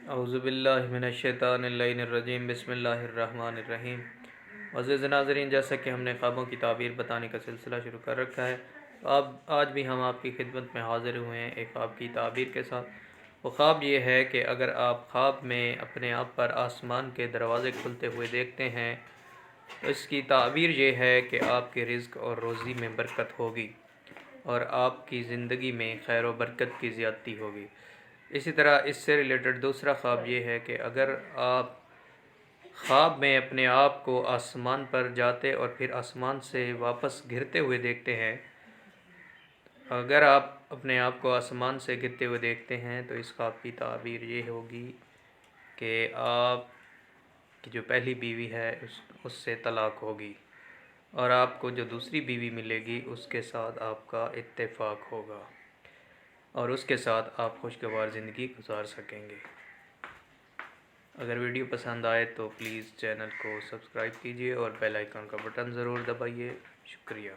اعوذ باللہ من الشیطان اللعین الرجیم، بسم اللہ الرحمن الرحیم۔ عزیز ناظرین، جیسا کہ ہم نے خوابوں کی تعبیر بتانے کا سلسلہ شروع کر رکھا ہے، آج بھی ہم آپ کی خدمت میں حاضر ہوئے ہیں ایک خواب کی تعبیر کے ساتھ۔ وہ خواب یہ ہے کہ اگر آپ خواب میں اپنے آپ پر آسمان کے دروازے کھلتے ہوئے دیکھتے ہیں تو اس کی تعبیر یہ ہے کہ آپ کے رزق اور روزی میں برکت ہوگی اور آپ کی زندگی میں خیر و برکت کی زیادتی ہوگی۔ اسی طرح اس سے ریلیٹڈ دوسرا خواب یہ ہے کہ اگر آپ خواب میں اپنے آپ کو آسمان پر جاتے اور پھر آسمان سے واپس گرتے ہوئے دیکھتے ہیں، اگر آپ اپنے آپ کو آسمان سے گرتے ہوئے دیکھتے ہیں تو اس خواب کی تعبیر یہ ہوگی کہ آپ کی جو پہلی بیوی ہے اس سے طلاق ہوگی اور آپ کو جو دوسری بیوی ملے گی اس کے ساتھ آپ کا اتفاق ہوگا اور اس کے ساتھ آپ خوشگوار زندگی گزار سکیں گے۔ اگر ویڈیو پسند آئے تو پلیز چینل کو سبسکرائب کیجیے اور بیل آئیکن کا بٹن ضرور دبائیے۔ شکریہ۔